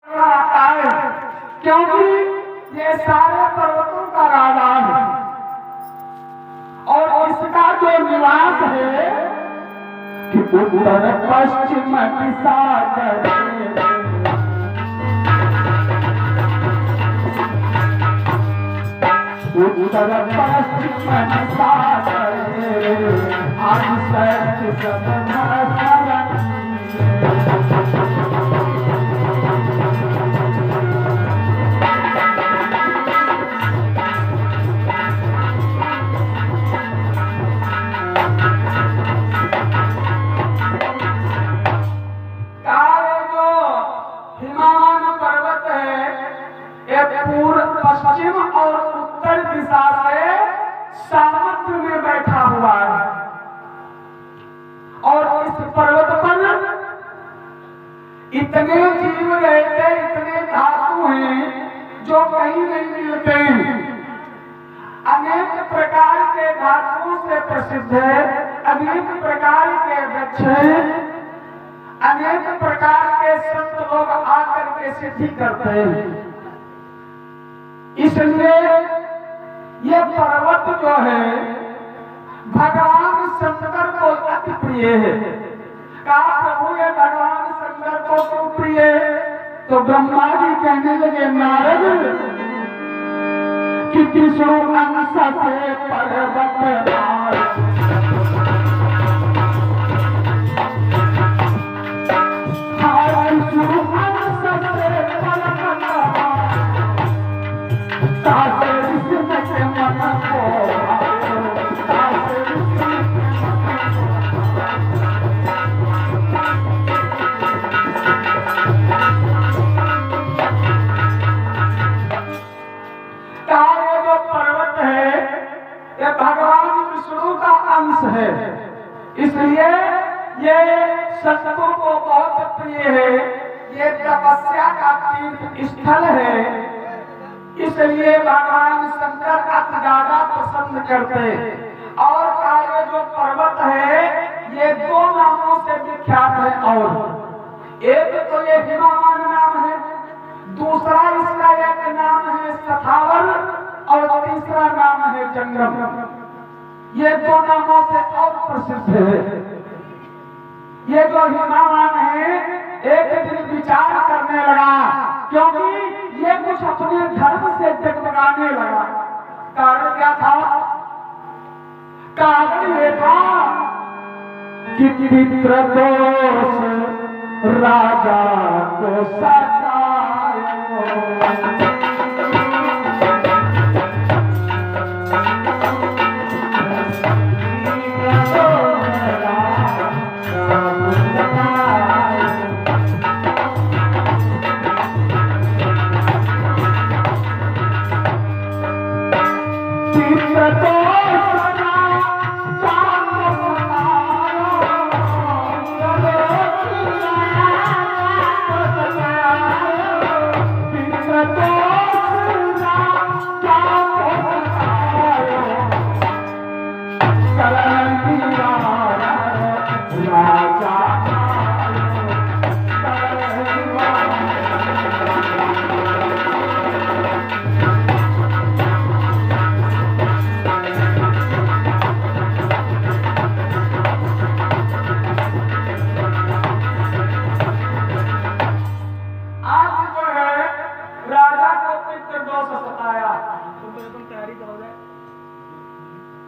आता है क्योंकि ये सारे पर्वतों का राजा है और इसका जो निवास है कि उत्तर पश्चिम दिशा उत्तर पश्चिम दिशा आज सच पश्चिम और उत्तर दिशा से सामर्थ्य में बैठा हुआ है और इस पर्वत पर इतने जीव रहते, इतने धातु हैं जो कहीं नहीं मिलते हैं। अनेक प्रकार के धातुओं से प्रसिद्ध है, अनेक प्रकार के वृक्ष हैं, अनेक प्रकार के संत लोग आकर के सिद्धि करते हैं। इसलिए ये पर्वत जो है भगवान शंकर को अति प्रिय है। कहा प्रभु ये भगवान शंकर को क्यों प्रिय है? तो ब्रह्मा जी कहने लगे नारद कि विष्णु अंश से पर्वत है, इसलिए ये सत्तों को बहुत प्रिय है। ये तपस्या का तीर्थ स्थल है, इसलिए भगवान शंकर अति ज्यादा पसंद करते हैं। और ये जो पर्वत है ये दो नामों से विख्यात है और एक तो ये हिमामान नाम है, दूसरा इसका एक नाम है सथावर और तीसरा नाम है जंगम। ये दो नामों से और प्रसिद्ध है। ये जो हिमामान है एक दिन विचार करने लगा क्योंकि ये कुछ अपने धर्म से जगमगाने लगा। कारण क्या था? कारण ये था कि पितृदोष राजा को सताए।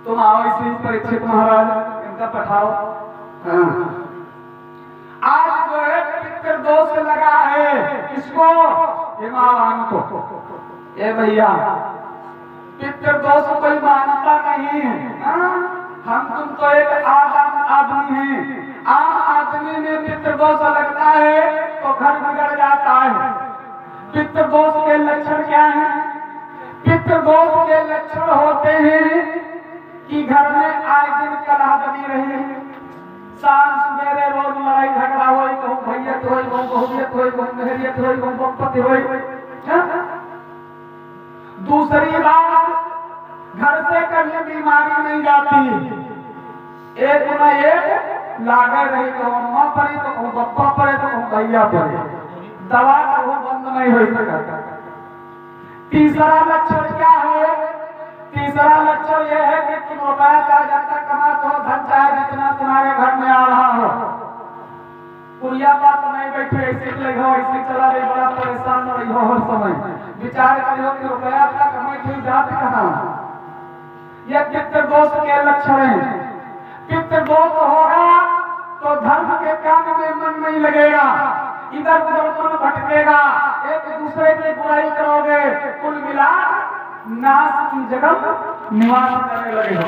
तुम आओ इसी परीक्षित महाराज इनका पठाओ। आज जो है पितृदोष लगा है किसको? हिमावान को। ये भैया पितृदोष कोई मानता नहीं है। हम तुम तो एक आम आदमी हैं। आम आदमी में पितृदोष लगता है तो घर बिगड़ जाता है। पितृदोष के लक्षण क्या हैं? पितृदोष के लक्षण होते हैं कि घर में आए दिन कलह बनी रही, शाम सवेरे रोज लड़ाई झगड़ा हो, कहूँ भैयत हो, कहूँ बहुयत हो, कहूँ मेहरियत हो, कहूँ बपत हो। दूसरी बात, घर से कहीं बीमारी नहीं जाती, एक न एक लागे रही, कहूँ अम्मा पड़ी तो कहूँ बप्पा पड़े तो कहूँ भैया पड़े। दवा का वो बंद नहीं हो सकता। तीसरा लक्षण क्या है? तीसरा लक्षण यह है कि तुम रुपया चाहे जाता कमाते हो, धन चाहे जितना तुम्हारे घर में आ रहा हो, पुरिया बात नहीं बैठे ऐसे लगे हो, ऐसे चला रही, बड़ा परेशान रही हो हर समय, विचार करियो कि रुपया अपना कमाई क्यों जाते कहाँ। यह पितृ दोष के लक्षण है। पितृ दोष होगा तो धर्म के काम में मन नहीं लगेगा, इधर उधर मन भटकेगा, एक दूसरे की बुराई करोगे, कुल मिला नाश की जगह निवास करने लगे हो।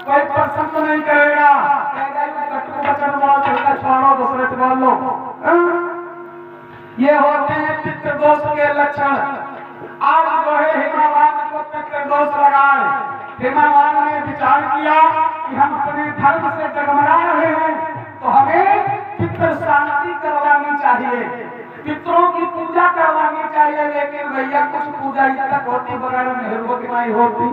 कोई प्रसन्न नहीं करेगा, वचन बोलो, चलता छोड़ो, दूसरे से बोल लो। ये होते हैं पितृ दोष के लक्षण। आज जो है हिमावान को पितृ दोष लगाए, हिमावान ने विचार किया कि हम अपने धर्म से डगमगा रहे हैं तो हमें पितृ शांति करवानी चाहिए, पितरों की पूजा करवानी चाहिए। लेकिन भैया कुछ पूजा इतनी तक होती बगैर मेहर की नहीं होती।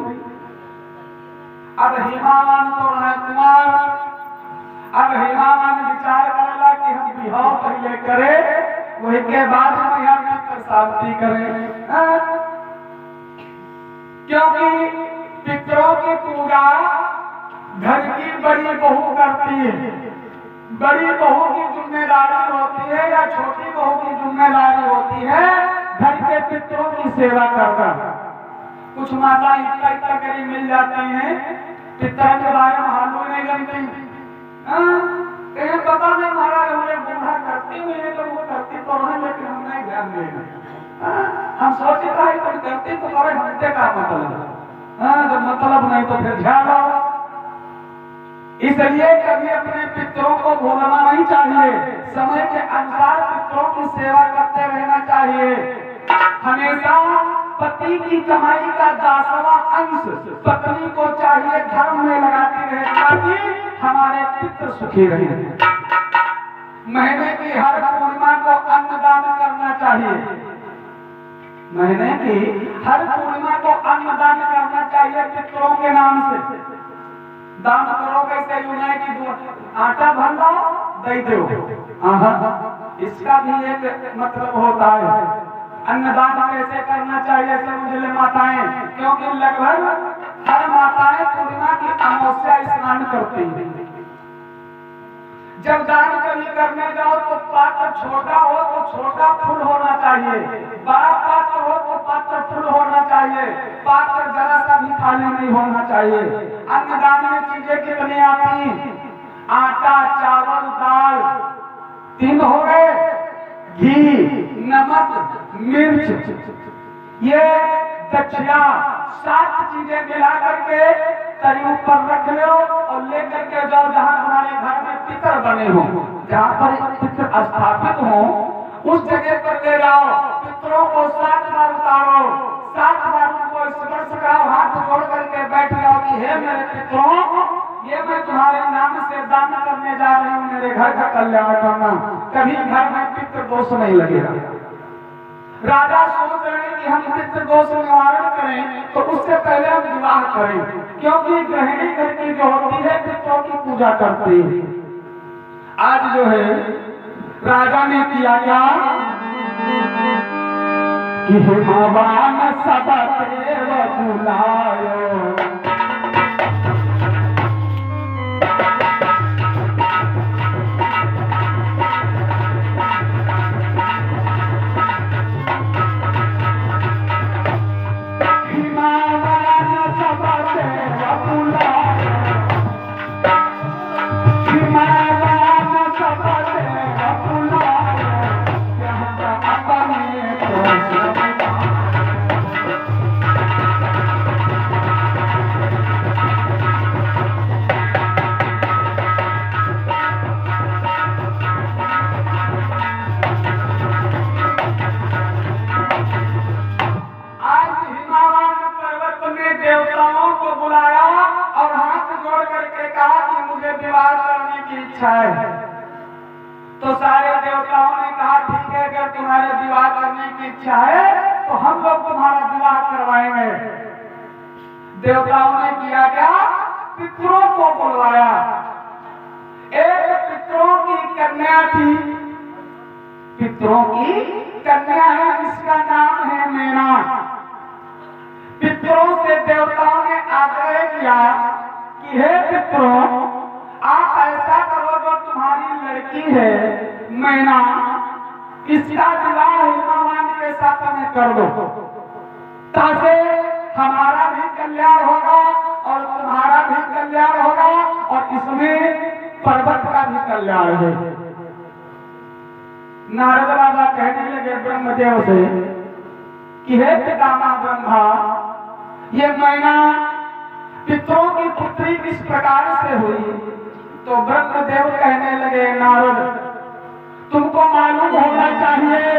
अब हिमावान तो राजकुमार, अब हिमावान विचार करेगा कि हम विवाह पहले करें, वही के बाद हम यहाँ पितृ शांति करें। क्योंकि पितरों की पूजा घर की बड़ी बहू करती है। बड़ी बहू की जिम्मेदारी होती है या छोटी बहू की जिम्मेदारी होती है घर के पितरों की सेवा करना। कुछ माता इतना करीब मिल जाते हैं, पितर के बारे में हालू नहीं जानती, पता नहीं महाराज हमें बूढ़ा करती हुई है, तो वो करती तो है लेकिन हम नहीं ध्यान देंगे। हम सोचते रहे तुम करती तो करे, हमसे का मतलब, जब मतलब नहीं तो फिर ध्यान आओ। इसलिए कभी अपने पितरों को भूलना नहीं चाहिए, समय के अनुसार पितरों की सेवा करते रहना चाहिए। हमेशा पति की कमाई का 10वां अंश पत्नी को चाहिए धर्म में लगाती रहे, ताकि हमारे पितृ सुखी रहे। महीने की हर पूर्णिमा को अन्नदान करना चाहिए, महीने की हर पूर्णिमा को अन्नदान करना चाहिए पितरों के नाम से। दान करो कैसे यूनाई की आटा भर लो दे दो, इसका भी एक मतलब होता है। अन्नदान कैसे करना चाहिए समझ ले माताएं, क्योंकि लगभग हर माताएं पूर्णिमा की अमावस्या स्नान करती हैं। जब दान कभी करने जाओ तो पात्र छोटा हो तो छोटा फूल होना चाहिए, बड़ा पात्र हो तो पात्र फूल होना चाहिए, पात्र जरा सा भी खाली नहीं होना चाहिए। अन्नदान में चीजें कितनी आती? आटा, चावल, दाल 3 हो गए, घी, नमक, मिर्च, ये दक्षिणा 7 चीजें मिला करके तरी ऊपर रख लो और लेकर के जाओ जहाँ तुम्हारे घर में पितर बने हो, जहाँ पर पितर स्थापित हो उस जगह पर ले जाओ। पितरों को 7 बार उतारो, 7 बार उनको स्पर्श कराओ, हाथ जोड़ करके बैठ जाओ कि हे मेरे पितरों, ये मैं तुम्हारे नाम से दान करने जा रही हूँ, मेरे घर का कल्याण करना, कभी घर में पितृ दोष नहीं लगेगा। राजा सोच रहे हैं कि हम पितृ दोष निवारण करें तो उससे पहले हम विवाह करें, क्योंकि गृहिणी घर की जो होती है पितरों की पूजा करती है। आज जो है राजा ने किया क्या कि हिमावान सब देव बुलायो, तो सारे देवताओं ने कहा ठीक है, अगर तुम्हारे विवाह करने की इच्छा है तो हम लोग तुम्हारा विवाह करवाएंगे। देवताओं ने किया क्या? पितरों को बुलवाया। एक पितरों की कन्या थी, पितरों की कन्या है जिसका नाम है मैना। पितरों से देवताओं ने आग्रह किया कि हे पितरों, आप ऐसा करो, जो तुम्हारी लड़की है मैना, इसका विवाह हिमवान के साथ में कर दो, ताकि हमारा भी कल्याण होगा और तुम्हारा भी कल्याण होगा और इसमें पर्वत का भी कल्याण है। नारद बाबा कहने लगे ब्रह्मदेव से कि हे पितामह ब्रह्मा, ये मैना पितरों की पुत्री किस प्रकार से हुई? तो ब्रह्मदेव कहने लगे नारद, तुमको मालूम होना चाहिए